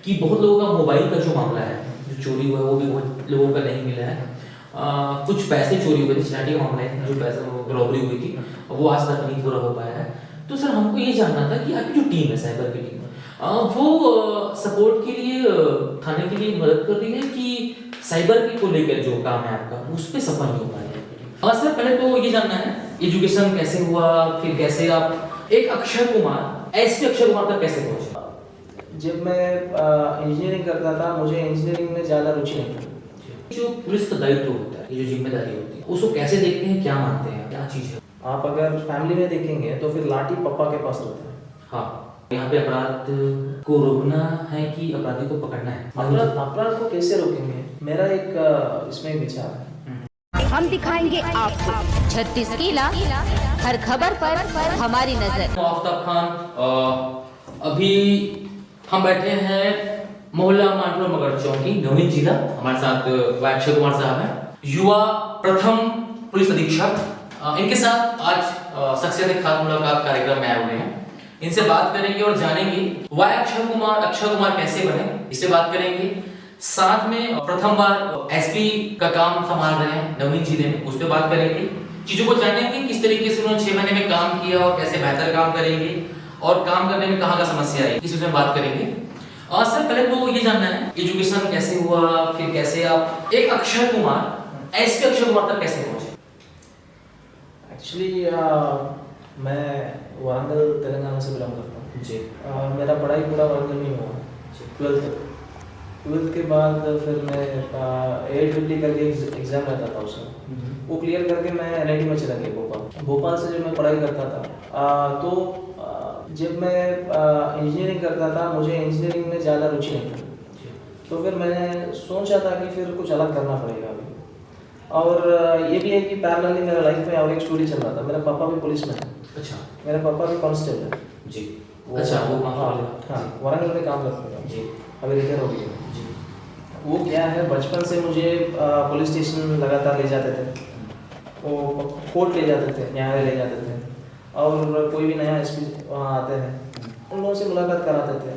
कि बहुत लोगों का मोबाइल का जो मामला है, जो चोरी हुआ है, वो भी बहुत लोगों का नहीं मिला है। कुछ पैसे चोरी हुए थे, चैरिटी का मामला है, जो पैसे रॉबरी हुई थी, वो आज तक नहीं पूरा हो पाया है। तो सर हमको ये जानना था कि आपकी जो टीम है, साइबर की टीम, वो सपोर्ट के लिए थाने के लिए मदद कर रही है कि साइबर के को लेकर जो काम है आपका उस पे सफल नहीं हो पा रही है? सर पहले तो ये जानना है एजुकेशन कैसे हुआ, फिर कैसे आप एक अक्षय कुमार एसपी अक्षय कुमार तक कैसे पहुंचे? जब मैं इंजीनियरिंग करता था, मुझे इंजीनियरिंग में ज़्यादा रुचि नहीं थी। जो पुलिस का दायित्व होता है, ये जो जिम्मेदारी होती है, उसको कैसे देखते हैं, क्या मानते हैं, क्या चीज है? आप अगर फैमिली में देखेंगे तो फिर लाठी पापा के पास रहता है। हाँ, यहाँ पे अपराध को रोकना है कि अपराधी को पकड़ना है? अपराध को कैसे रोकेंगे, मेरा एक इसमें विचार है। हम दिखाएंगे आपको 36 किला, हर खबर पर हमारी नजर। आफ्ताब खान, अभी हम बैठे हैं मोहल्ला मानपुर मगर चौकी, नवीन जिला। हमारे साथ अक्षय कुमार साहब हैं, युवा प्रथम पुलिस अधीक्षक। इनके साथ आज शख्सियत खास मुलाकात कार्यक्रम में आए हुए हैं। इनसे बात करेंगे और जानेंगे वह अक्षय कुमार कैसे बने, इससे बात करेंगे। साथ में प्रथम बार एसपी का काम संभाल रहे हैं नवीन जिले में, उस पर बात करेंगे। चीजों को जानेंगे किस तरीके से उन्होंने 6 महीने में काम किया और कैसे बेहतर काम करेंगे, और काम करने में कहाँ का समस्या है, इस विषय में बात करेंगे। सर पहले तो ये जानना है एजुकेशन कैसे हुआ, फिर कैसे आप एक अक्षय कुमार एसपी अक्षय कुमार तक कैसे पहुंचे? एक्चुअली मैं वारंगल तेलंगाना से बिलोंग करता हूँ जी। मेरा पढ़ाई पूरा वारंगल में हुआ। 12th के बाद फिर मैं AITT करके एग्ज़ाम रहता था उसमें, वो क्लियर करके मैं NIT में चला गया भोपाल से। जब मैं पढ़ाई करता था तो जब मैं इंजीनियरिंग करता था, मुझे इंजीनियरिंग में ज़्यादा रुचि नहीं थी। तो फिर मैंने सोचा था कि फिर कुछ अलग करना पड़ेगा अभी। और ये भी है कि पैरेलली मेरा लाइफ में और एक स्टोरी चल रहा था। मेरा पापा भी पुलिस में है। अच्छा। मेरा पापा भी कांस्टेबल है जी। अच्छा, वो हाँ वारंगल में काम करते हैं जी, अभी रिटायर हो गए जी। वो क्या है, बचपन से मुझे पुलिस स्टेशन लगातार ले जाते थे, वो कोर्ट ले जाते थे, न्यायालय ले जाते थे, और कोई भी नया एसपी वहाँ आते हैं उन लोगों से मुलाकात कराते थे।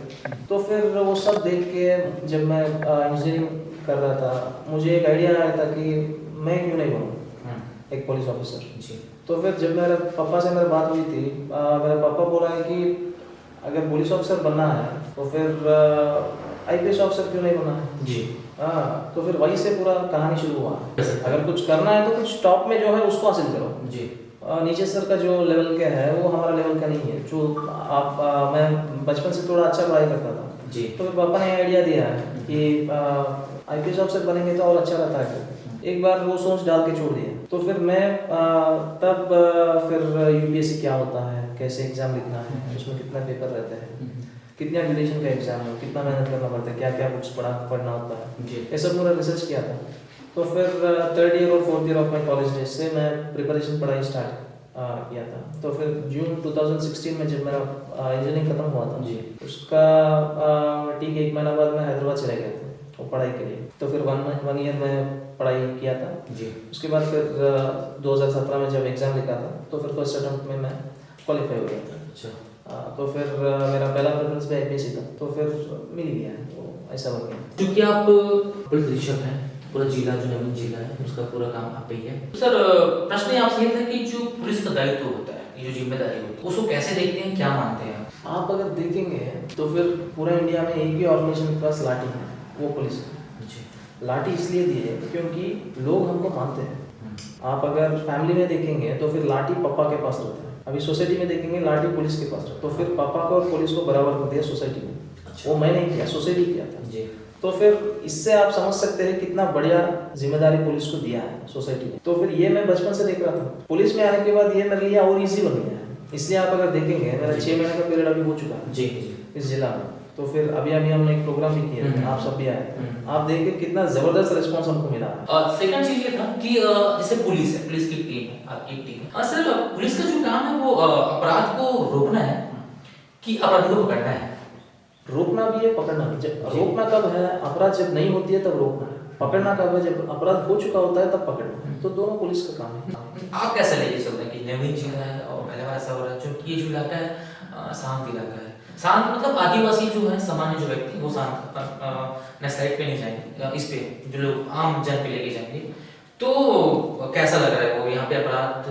तो फिर वो सब देख के जब मैं इंजीनियरिंग कर रहा था, मुझे एक आइडिया आया था कि मैं क्यों नहीं बनूँ एक पुलिस ऑफिसर जी। तो फिर जब मेरे पापा से मेरी बात हुई थी, मेरे पापा बोला है कि अगर पुलिस ऑफिसर बनना है तो फिर IPS ऑफिसर क्यों नहीं बनना है जी। हाँ, तो फिर वहीं से पूरा कहानी शुरू हुआ। अगर कुछ करना है तो कुछ टॉप में जो है उसको हासिल करो जी। नीचे सर का जो लेवल का है वो हमारा लेवल का नहीं है। जो आप मैं बचपन से थोड़ा अच्छा पढ़ाई करता था जी। तो फिर पापा ने आइडिया दिया है कि IPS ऑफिसर बनेंगे तो और अच्छा रहता है। एक बार वो सोच डाल के छोड़ दिया। तो फिर मैं तब फिर UPSC क्या होता है, कैसे एग्जाम लिखना है, उसमें कितना पेपर रहते हैं, कितना ड्यूरेशन का एग्जाम है, कितना मेहनत करना पड़ता है, क्या क्या बुक्स पढ़ना होता है, ये सब पूरा रिसर्च किया था। तो फिर 3rd ईयर और 4th year of my college days से मैं प्रिपरेशन पढ़ाई स्टार्ट किया था। तो फिर जून 2016 में जब मेरा इंजीनियरिंग खत्म हुआ था जी, उसका ठीक 1 महीना बाद मैं हैदराबाद चले गया था वो पढ़ाई के लिए। तो फिर 1 ईयर में पढ़ाई किया था जी। उसके बाद फिर 2017 में जब एग्ज़ाम लिखा था तो फिर फर्स्ट अटेम्प्ट में मैं क्वालिफाई हो गया था। अच्छा। तो फिर मेरा पहला प्रेफरेंस भी IPSC था, तो फिर मिल गया, तो ऐसा बन गया। क्योंकि आप पुलिस अधीक्षक हैं, पूरा जिला जो नवीन जिला है उसका पूरा काम आप पे ही है। सर प्रश्न आपसे ये था कि जो पुलिस का दायित्व होता है, ये जो जिम्मेदारी होती है, उसको कैसे देखते हैं, क्या मानते हैं? आप अगर देखेंगे तो फिर पूरा इंडिया में एक ही ऑर्गेनाइजेशन के पास लाठी है, वो पुलिस है। लाठी इसलिए दी है क्योंकि लोग हमको मानते हैं। आप अगर फैमिली में देखेंगे तो फिर लाठी पापा के पास रहता है। अभी सोसाइटी में देखेंगे लाठी पुलिस के पास रहता है। तो फिर पापा को और पुलिस को बराबर कर दिया सोसाइटी में। अच्छा। वो मैं नहीं किया, सोसाइटी किया था जी। तो फिर इससे आप समझ सकते हैं कितना बढ़िया जिम्मेदारी पुलिस को दिया है सोसाइटी में। तो फिर ये मैं बचपन से देख रहा था। पुलिस में आने के बाद ये मेरे लिए और ईजी बन गया है। इसलिए आप अगर देखेंगे मेरा 6 महीने का पीरियड अभी हो चुका है जी इस जिला में। तो फिर अभी हमने एक प्रोग्राम भी किया, आप सब भी आए, आप देखिए कितना जबरदस्त रिस्पांस हमको मिला है। सेकंड चीज ये था कि जैसे पुलिस है, पुलिस की टीम है, आपकी टीम है। सर पुलिस का जो काम है वो अपराध को रोकना है कि अपराधी को पकड़ना है? रोकना भी है, पकड़ना भी। जब रोकना कब है, अपराध जब नहीं होती है तब रोकना है। पकड़ना कब है, जब अपराध हो चुका होता है तब पकड़ना है। तो दोनों पुलिस का काम है। आप कैसे लेके चलते हैं कि नवीन जिला है और पहले वाला ऐसा हो रहा है, जो ये जो इलाका है शांत इलाका है, शांत मतलब आदिवासी जो है, सामान्य जो व्यक्ति, वो शांत साइड पे नहीं जाएंगे, इस पे जो लोग आम जन पे लेके जाएंगे। तो कैसा लग रहा है वो यहाँ पे अपराध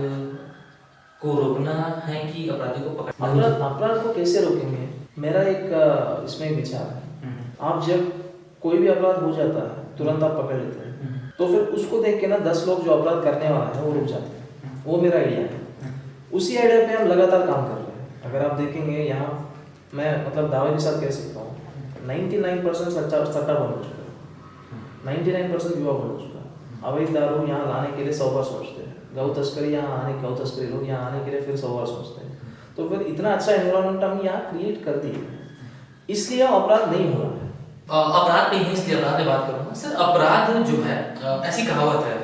को रोकना है कि अपराधी को पकड़ना? अपराध को कैसे रोकेंगे? मेरा एक इसमें विचार है, आप जब कोई भी अपराध हो जाता है तुरंत आप पकड़ लेते हैं, तो फिर उसको देख के ना 10 लोग जो अपराध करने वाला है वो रुक जाते हैं। वो मेरा आइडिया है, उसी आइडिया पे हम लगातार काम कर रहे हैं। अगर आप देखेंगे यहाँ, मैं मतलब दावे के साथ कह सकता हूँ 99% सट्टा बंद हो चुका है, 99% युवा बंद हो चुका है। अवैध दारू यहाँ लाने के लिए 100 बार सोचते हैं, गौ तस्करी गौ तस्करी लोग यहाँ आने के लिए फिर 100 बार सोचते हैं। तो फिर इतना अच्छा एनवायरनमेंट हम यहाँ क्रिएट कर दिए, इसलिए अपराध नहीं हो रहा है। अपराध नहीं है इसलिए अपराध में बात करूँगा सर। अपराध जो है, ऐसी कहावत है,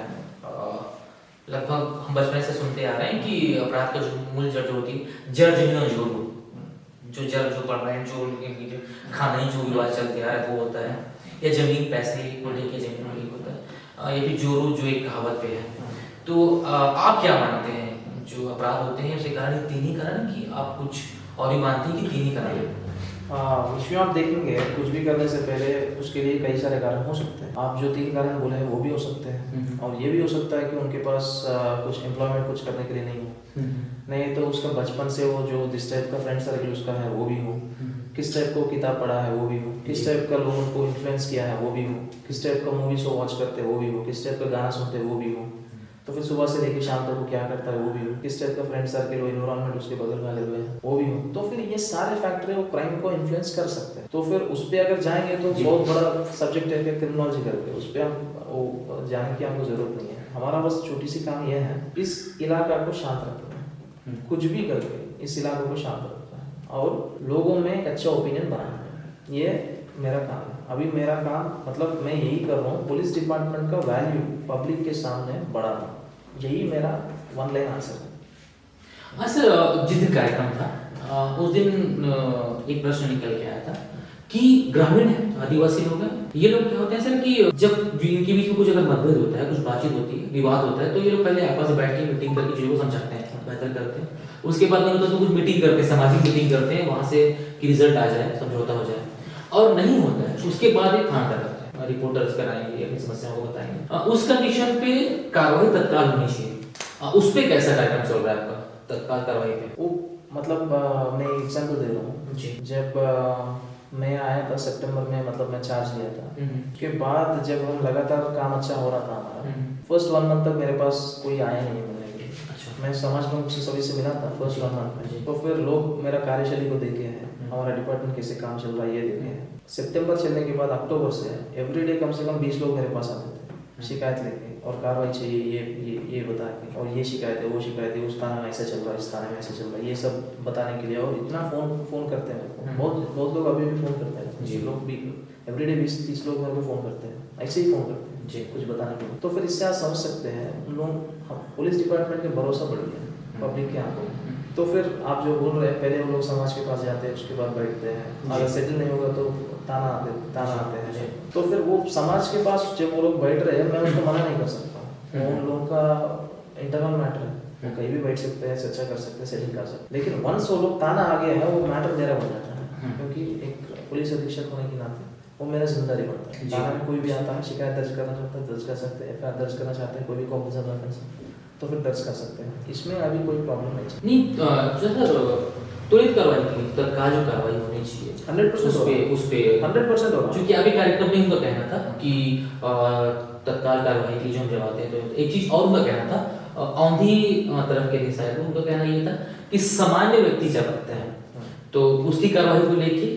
लगभग हम बचपन से सुनते आ रहे हैं कि अपराध का जो मूल जड़ जो होती है, जड़ जमीन जोड़, जो जड़ जो पड़ रहे हैं, जो उनके खाना ही जो विवाद चलते आ रहा है वो होता है, या जमीन पैसे को लेके जमीन को लेके होता है, ये भी जोरू जो एक कहावत पे है। तो आप क्या मानते हैं, जो अपराध होते हैं उसके कारण तीन ही कारण, कि आप कुछ और भी मानते हैं कि तीन ही कारण? इसमें आप देखेंगे कुछ भी करने से पहले उसके लिए कई सारे कारण हो सकते हैं। आप जो 3 कारण बोले हैं वो भी हो सकते हैं, और ये भी हो सकता है कि उनके पास कुछ एम्प्लॉयमेंट कुछ करने के लिए नहीं हो, नहीं तो उसका बचपन से वो जो जिस टाइप का फ्रेंड सर्कल उसका है वो भी हो, किस टाइप को किताब पढ़ा है वो भी हो, किस टाइप का लोगों को इन्फ्लुएंस किया है वो भी हो, किस टाइप का मूवी शो वॉच करते वो भी हो, किस टाइप का गाना सुनते वो भी हो, तो फिर सुबह से लेकर शाम तक वो क्या करता है वो भी हो, किस टाइप का फ्रेंड सर्कल और एनवायरनमेंट उसके बगल में लगे हुए हैं वो भी हो। तो फिर ये सारे फैक्टर वो क्राइम को इन्फ्लुएंस कर सकते हैं। तो फिर उस पर अगर जाएंगे तो बहुत बड़ा सब्जेक्ट है क्रिमिनोलॉजी करके, उस पर हम वो जाने की हमको जरूरत नहीं है। हमारा बस छोटी सी काम यह है, इस इलाका को शांत रखना है, कुछ भी करके इस इलाके को शांत रखना है और लोगों में एक अच्छा ओपिनियन बनाना है। ये मेरा काम है। अभी मेरा काम मतलब मैं यही कर रहा हूँ, पुलिस डिपार्टमेंट का वैल्यू पब्लिक के सामने बढ़ाना, यही मेरा वन लाइन आंसर है। हाँ सर, जिस दिन कार्यक्रम था उस दिन एक प्रश्न निकल के आया था कि ग्रामीण है, आदिवासी लोग हैं, ये लोग क्या होते हैं सर कि जब इनके बीच में कुछ अगर मतभेद होता है, कुछ बातचीत होती है, विवाद होता है, तो ये लोग पहले आपस में बैठ के मीटिंग करके चीजों को समझाते हैं, बेहतर करते हैं। उसके बाद नहीं होता तो कुछ मीटिंग करते हैं, सामाजिक मीटिंग करते हैं, वहां से कि रिजल्ट आ जाए, समझौता हो जाए। और नहीं होता है उसके बाद एक थाना करते हैं, रिपोर्टर्स कराएंगे, अपनी समस्याओं को बताएंगे, उस कंडीशन पे कार्रवाई तत्काल होनी चाहिए। उस पे कैसा कार्यक्रम चल रहा है आपका तत्काल कार्रवाई पे? वो मतलब मैं एग्जाम्पल दे रहा हूँ जी। जब मैं आया था सितंबर में, मतलब मैं चार्ज लिया था, उसके बाद जब हम लगातार काम अच्छा हो रहा था हमारा, फर्स्ट 1 मंथ तक मेरे पास कोई आया नहीं मिलने के लिए। मैं समाज प्रमुख से सभी से मिला था फर्स्ट 1 मंथ में, तो फिर लोग मेरा कार्यशैली को देखे हैं, हमारा डिपार्टमेंट कैसे काम चल रहा है ये देखे हैं। सितंबर चलने के बाद अक्टूबर से एवरीडे कम से कम 20 लोग मेरे पास आते थे शिकायत लेके, और कार्रवाई चाहिए ये बता के, और ये शिकायत है वो शिकायत है, उस थाना में ऐसा चल रहा है, इस थाने में ऐसा चल रहा है, ये सब बताने के लिए। और इतना फोन करते हैं, बहुत लोग अभी भी फोन करते हैं जी, लोग भी एवरीडे 20-30 लोग मेरे को फोन करते हैं, ऐसे ही फोन करते हैं जी कुछ बताने के लिए। तो फिर इससे आप समझ सकते हैं उन लोग पुलिस डिपार्टमेंट के भरोसा बढ़ गया पब्लिक के आंखों में। तो फिर आप जो बोल रहे हैं, पहले वो लोग समाज के पास जाते हैं, उसके बाद बैठते हैं, अगर सेटल नहीं होगा तो ताना आते हैं। तो फिर वो समाज के पास जब वो लोग बैठ रहे हैं, मैं उसको मना नहीं कर सकता, उन लोगों का इंटरनल मैटर है, वो कहीं भी बैठ सकते हैं, चर्चा कर सकते हैं, सेटिंग कर सकते हैं। लेकिन वंस वो लोग ताना आ गए हैं, वो मैटर मेरा बन जाता है, क्योंकि एक पुलिस अधीक्षक होने के नाते वो मेरा जिम्मेदारी बनता है। थाना में कोई भी आता है, शिकायत दर्ज करना चाहता है, दर्ज कर सकते हैं, FIR दर्ज करना चाहते हैं, कोई भी कॉम्प्लेसेंट ऑफेंस तो फिर दर्ज कर सकते हैं, इसमें अभी कोई प्रॉब्लम नहीं। त्वरित कार्रवाई की तत्काल जो कार्रवाई होनी चाहिए 100% उस पे 100% होगा, क्योंकि अभी कार्यक्रम में उनका कहना था कि तत्काल कार्रवाई के लिए जो हम जवाब देते हैं। तो एक चीज और उनका कहना था, औंधी तरफ के साइड उनका कहना ये था कि सामान्य व्यक्ति जब आता है तो उसकी कार्रवाई को लेके,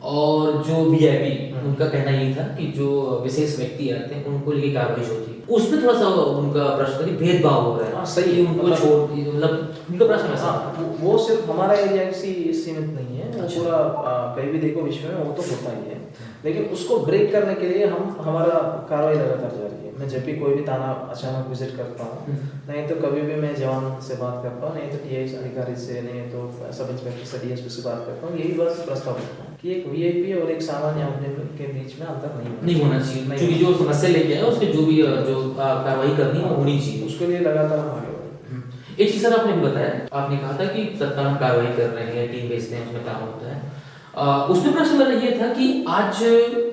और जो VIP उनका कहना ये था कि जो विशेष व्यक्ति आते हैं उनको लेके कार्रवाई होती है। उसमें थोड़ा सा उनका प्रश्न था कि भेदभाव हो रहा है। सही है, उनको छोड़ मतलब उनका प्रश्न ऐसा वो सिर्फ हमारा एरिया से सीमित नहीं है, पूरा कहीं भी देखो विश्व में वो तो होता ही है। लेकिन उसको ब्रेक करने के लिए हमारा कार्रवाई लगातार जारी है। मैं जब भी कोई भी थाना अचानक विजिट करता हूँ, नहीं तो कभी भी मैं जवान से बात करता हूँ, नहीं तो TI अधिकारी से, नहीं तो सब इंस्पेक्टर से, DSP से बात करता हूँ। यही बस प्रस्ताव करता हूँ कि एक VIP और एक सामान्य आदमी के बीच में अंतर नहीं होना चाहिए, क्योंकि जो समस्या लेके आए उसके जो भी जो कार्रवाई करनी है होनी चाहिए, उसके लिए लगातार हम आगे बढ़े। एक चीज सर आपने बताया, आपने कहा था कि तत्काल कार्रवाई कर रहे हैं, टीम भेजते हैं, उसमें काम होता है। उसमें प्रश्न मेरा ये था कि आज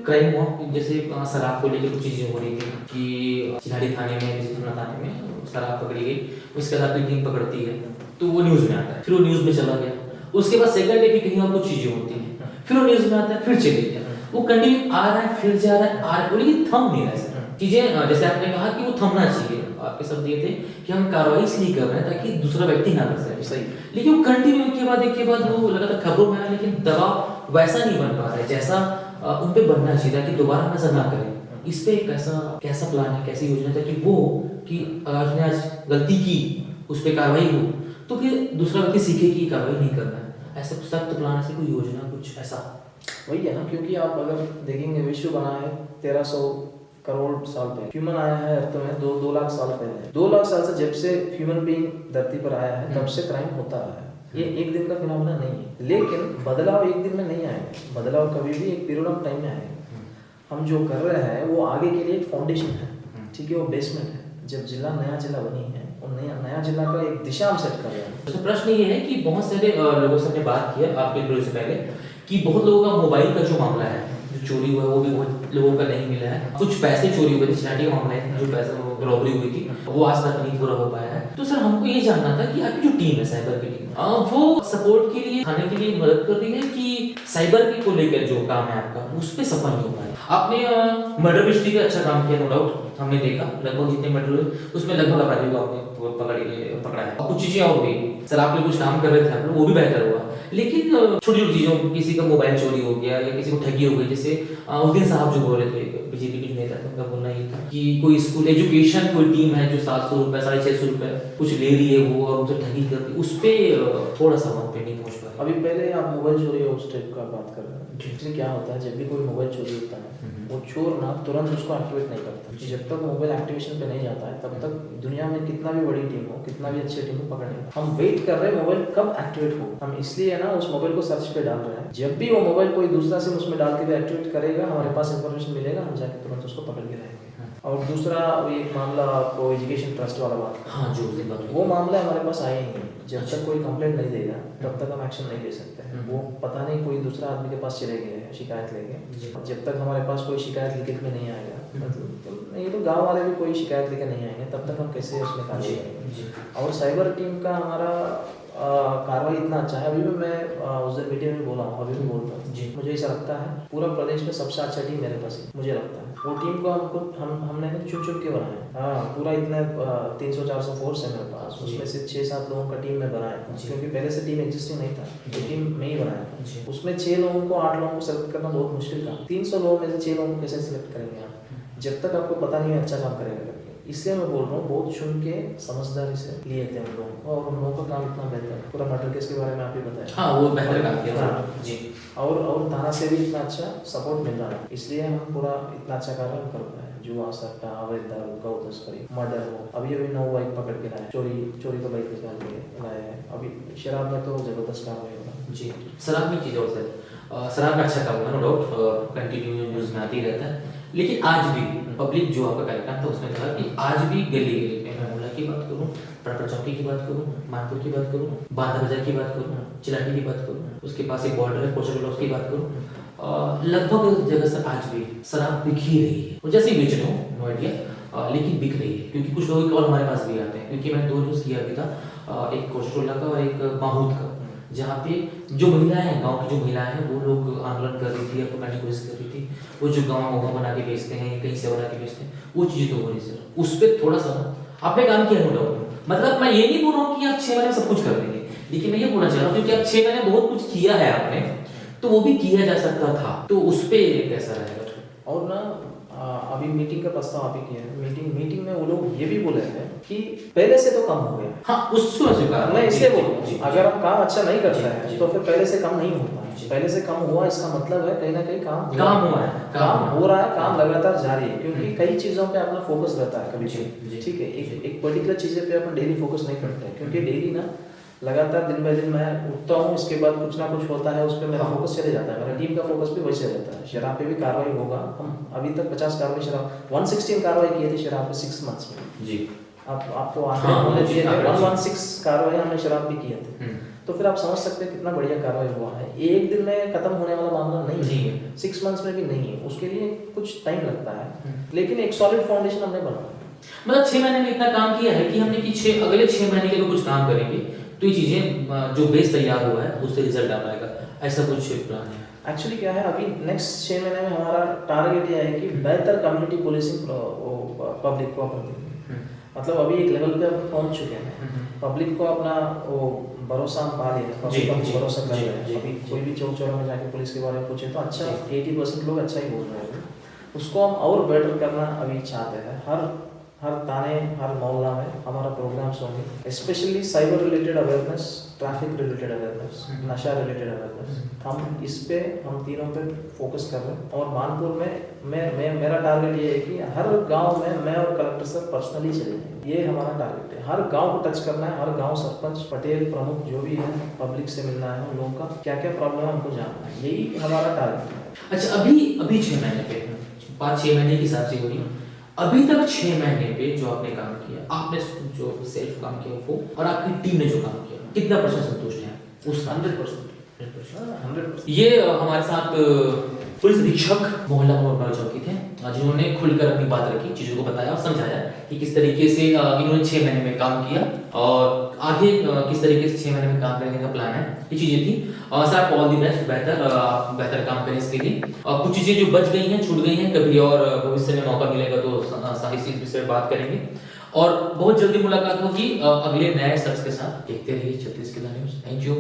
क्राइम हुआ, जैसे शराब को लेकर कुछ चीजें हो रही थी कि चिल्हाड़ी थाने में, किसी थाना थाने में शराब पकड़ी गई, उसके बाद आपकी टीम पकड़ती है तो वो न्यूज में आता है, फिर वो न्यूज में चला गया, उसके बाद सेकंड डे भी कहीं और कुछ चीजें होती हैं, फिर वो न्यूज में आता है, फिर चले गया, वो कंटिन्यू आ रहा है, फिर जा रहा है, आ रहा है, लेकिन थम नहीं रहा है चीजें। जैसे आपने कहा कि वो थमना चाहिए, आपके शब्द ये थे कि हम कार्रवाई इसलिए कर रहे हैं ताकि दूसरा व्यक्ति ना कर सके, सही। लेकिन वो कंटिन्यू एक के बाद वो लगातार खबरों में आया, लेकिन दबाव वैसा नहीं बन पा रहा है जैसा उन पे बनना चाहिए ताकि दोबारा नजर ना करें। इस पे कैसा प्लान है, कैसी योजना है ताकि वो कि अगर उसने आज गलती की उस पे कार्रवाई हो तो फिर दूसरा व्यक्ति सीखे कि कार्रवाई नहीं करना है, ऐसा सख्त प्लान, ऐसी कोई योजना कुछ ऐसा? वही है ना, क्योंकि आप अगर देखेंगे विश्व बना है 1300 करोड़ साल पहले, ह्यूमन आया है अर्थ में 2 लाख साल पहले। 2 लाख साल से जब से ह्यूमन बीइंग धरती पर आया है तब से क्राइम होता रहा है। ये एक दिन का फिनोमेना नहीं है, लेकिन बदलाव एक दिन में नहीं आएगा, बदलाव कभी भी एक पीरियड ऑफ टाइम में आएगा। हम जो कर रहे हैं वो आगे के लिए एक फाउंडेशन है, ठीक है, वो बेसमेंट है। जब नया जिला बनी है और नया जिला का एक दिशा हम सेट कर रहे हैं। तो प्रश्न ये है कि बहुत सारे लोगों से हमने बात किया आपके इंटरव्यू से पहले कि बहुत लोगों का मोबाइल का जो मामला है, जो चोरी हुआ है वो भी बहुत लोगों का नहीं मिला है, कुछ पैसे चोरी हुए थे, चिल्हाड़ी का मामला है, जो पैसे रॉबरी हुई थी वो आज तक नहीं पूरा हो पाया है। तो सर हमको ये जानना था कि आपकी जो टीम है साइबर की टीम, वो सपोर्ट के लिए, थाने के लिए मदद कर रही है कि साइबर को लेकर जो काम है आपका उस पर सफल नहीं हो पाया? आपने मर्डर मिस्ट्री का अच्छा काम किया, नो डाउट, हमने देखा लगभग जितने मर्डर हुए उसमें लगभग अपराधी को आपने पकड़ा है। कुछ चीजें और भी सर आप लोग कुछ काम कर रहे थे आप लोग, वो भी बेहतर हुआ, लेकिन छोटी छोटी चीजों, किसी का मोबाइल चोरी हो गया या किसी को ठगी हो गई, जैसे उस दिन साहब जो बोल रहे थे बीजेपी के नेता थे, उनका बोलना ये था कि कोई स्कूल एजुकेशन कोई टीम है जो 700 रुपए 650 रुपए कुछ ले रही है वो और उसे ठगी करती, उस पे थोड़ा सा वहाँ पे नहीं पहुँच पाए। अभी पहले आप मोबाइल चोरी उस टाइप का बात कर रहे हैं, एक्चुअली क्या होता है जब भी कोई मोबाइल चोरी होता है वो चोर ना तुरंत उसको एक्टिवेट नहीं करता, जब तक मोबाइल एक्टिवेशन पे नहीं जाता है तब तक दुनिया में कितना भी बड़ी टीम हो, कितना भी अच्छी टीम हो, पकड़ेगा। हम वेट कर रहे हैं मोबाइल कब एक्टिवेट हो, हम इसलिए ना उस मोबाइल को सर्च पे डाल रहे हैं। जब भी वो मोबाइल कोई दूसरा सिम उसमें डाल के भी एक्टिवेट करेगा, हमारे पास इंफॉर्मेशन मिलेगा, हम जाके तुरंत उसको पकड़ के लाएंगे। और दूसरा एक मामला आपको एजुकेशन ट्रस्ट वाला बात, हाँ जो वो मामला हमारे पास आया ही नहीं। जब तक कोई कंप्लेंट नहीं देगा तब तक हम एक्शन नहीं ले सकते हैं। वो पता नहीं कोई दूसरा आदमी के पास चले गए शिकायत लेके, जब तक हमारे पास कोई शिकायत लिखित में नहीं आएगा, मतलब नहीं तो गांव वाले भी कोई शिकायत लेके नहीं आएंगे, तब तक हम कैसे उसमें कार्रवाई करेंगे। और साइबर टीम का हमारा कार्रवाई इतना अच्छा है, अभी भी मैं उस दिन मीटिंग में बोला हूँ, अभी भी बोलता हूँ, मुझे ऐसा लगता है पूरा प्रदेश में सबसे अच्छा टीम मेरे पास है, मुझे लगता है। वो टीम को हमने चुन के बनाया, हाँ पूरा इतना 300-400 फोर्स है मेरे पास, उसमें से 6-7 लोगों का टीम में बनाया, क्योंकि पहले से टीम एग्जिस्टिंग नहीं था, ये टीम में ही बनाया। उसमें 6 लोगों को 8 लोगों को सेलेक्ट करना बहुत मुश्किल था। 300 लोगों में से 6 लोगों को कैसे सिलेक्ट करेंगे आप, जब तक आपको पता नहीं है अच्छा काम करेगा। इसलिए मैं बोल रहा हूँ बहुत चुन के समझदारी से लिए थे उन लोगों को, और उन लोगों का काम इतना बेहतर है। पूरा मर्डर केस के बारे में आप ही बताया, हाँ वो बेहतर काम किया जी। और थाना से भी इतना अच्छा सपोर्ट मिल रहा है, इसलिए हम पूरा इतना अच्छा कार्य कर रहे हैं। जुआ, सट्टा, अवैध दारू, गौ तस्करी, मर्डर हो, अभी 9 बाइक पकड़ के लाए, चोरी तो बाइक निकाल के लाए हैं। अभी शराब में तो जबरदस्त कार्रवाई होगा जी। शराब में चीज़ और सर, शराब में अच्छा काम हुआ, नो डाउट, कंटिन्यू न्यूज़ में आती रहता है, लेकिन आज भी पब्लिक जो आपका कार्यक्रम था उसमें कहा कि आज भी गली गली में, मैं मोहल्ला की बात करूँ, पड़पड़ चौकी की बात करूँ, मानपुर की बात करूँ, बांधा बाजार की बात करूँ, चिलाटी की बात करूँ, उसके पास एक बॉर्डर है कोचर ब्लॉक की बात करूँ, लगभग जगह से आज भी शराब बिक ही रही है। वो जैसे ही बेच रहे हो नो आइडिया, लेकिन बिक रही है, क्योंकि कुछ लोग कॉल हमारे पास भी आते हैं, क्योंकि मैंने 2 न्यूज़ किया भी था, एक कोचर का और एक माहौद का, जहाँ पे जो महिलाएं हैं, गांव की जो महिलाएं हैं, वो लोग आंदोलन कर रही थी या पकड़ने की कोशिश कर रही थी, वो जो गांव मोहा बना के बेचते हैं, कहीं से बना के बेचते हैं, वो चीज़ें तो हो रही सर, उस पर थोड़ा सा आपने काम किया हो। मतलब मैं ये नहीं बोल रहा हूँ कि आप 6 महीने में सब कुछ कर देंगे, लेकिन मैं ये बोलना चाह रहा हूँ क्योंकि आप 6 महीने बहुत कुछ किया है आपने, तो वो भी किया जा सकता था, तो उस पर कैसा रहेगा? और ना अभी मीटिंग का प्रस्ताव आप ही किया है, मीटिंग में वो लोग ये भी बोले थे कि पहले से तो कम हो गया। हाँ उसको स्वीकार, मैं इसलिए बोल रहा हूँ अगर आप काम अच्छा नहीं करते हैं तो फिर पहले से कम नहीं होता है। पहले से कम हुआ इसका मतलब है कहीं ना कहीं काम हुआ है, काम हो रहा है, काम लगातार जारी है, क्योंकि कई चीजों पे अपना फोकस रहता है कभी भी, ठीक है, एक पर्टिकुलर चीजें पे अपन डेली फोकस नहीं करते हैं, क्योंकि डेली ना लगातार दिन बाय दिन मैं उठता हूँ, इसके बाद कुछ ना कुछ होता है, उस पर मेरा फोकस चले जाता है, मेरा टीम का फोकस भी वैसे रहता है। शराब पे भी कार्रवाई होगा, हम अभी तक 50 कार्रवाई शराब 116 कार्रवाई की थी शराब पे 6 मंथ्स में जी। आपको आंकड़े होने चाहिए थे, 116 कार्रवाई हमने शराब भी किए थे, तो फिर आप समझ सकते हैं कितना बढ़िया कार्रवाई हुआ है। एक दिन में खत्म होने वाला मामला नहीं नहीं है, है। 6 मंथ्स में भी नहीं है, उसके लिए कुछ टाइम लगता है, लेकिन एक सॉलिड फाउंडेशन हमने बनाया। मतलब 6 महीने में इतना काम किया है कि हमने कि अगले 6 महीने के लिए कुछ काम करेंगे तो ये चीजें जो बेस तैयार हुआ है उससे रिजल्ट आ पाएगा, ऐसा कुछ प्लान है। एक्चुअली क्या है, अभी नेक्स्ट 6 महीने में हमारा टारगेट ये है कि बेहतर कम्युनिटी पुलिसिंग पब्लिक को अपन, मतलब अभी एक लेवल पे अपन पहुंच चुके हैं, पब्लिक को अपना वो भरोसा हम पा लिया है, पब्लिक को भरोसा कर रहे हैं। अभी कोई भी चौक चौराहे में जाके पुलिस के बारे में पूछे तो अच्छा 80% लोग अच्छा ही बोल रहे हैं। उसको हम और बेटर करना अभी चाहते हैं। हर थाने, हर मोहल्ला में हमारा प्रोग्राम्स होंगे, specially cyber related awareness, traffic related awareness, नशा रिलेटेड अवेयरनेस। हम इस पे, हम तीनों पे फोकस कर रहे हैं। और मानपुर में मेरा टारगेट ये है कि हर गांव में मैं और कलेक्टर सर पर्सनली चलेंगे, ये हमारा टारगेट है। हर गांव को टच करना है, हर गांव सरपंच, पटेल, प्रमुख जो भी है, पब्लिक से मिलना है, उन लोगों का क्या क्या प्रॉब्लम है हमको जानना है, यही हमारा टारगेट है। अच्छा, अभी 6 महीने पे 5-6 महीने के हिसाब से होगी, अभी तक 6 महीने पे जो आपने काम किया, आपने जो सेल्फ काम किया वो और आपकी टीम ने जो काम किया, कितना % संतुष्ट है उस 100%। ये हमारे साथ पुलिस अधीक्षक मोहल्ला मंगल चौकी थे, जिन्होंने खुलकर अपनी बात रखी, चीजों को बताया और समझाया कि किस तरीके से इन्होंने 6 महीने में काम किया और आगे किस तरीके से 6 महीने में काम करने का प्लान है, ये चीजें थी। सर आपको ऑल द बेस्ट, बेहतर काम करें इसके लिए। कुछ चीजें जो बच गई हैं, छूट गई हैं, कभी और भविष्य में मौका मिलेगा तो इस विषय में बात करेंगे और बहुत जल्दी मुलाकात होगी अगले नए शख्स के साथ। देखते रहिए 36 किला न्यूज़। Thank you.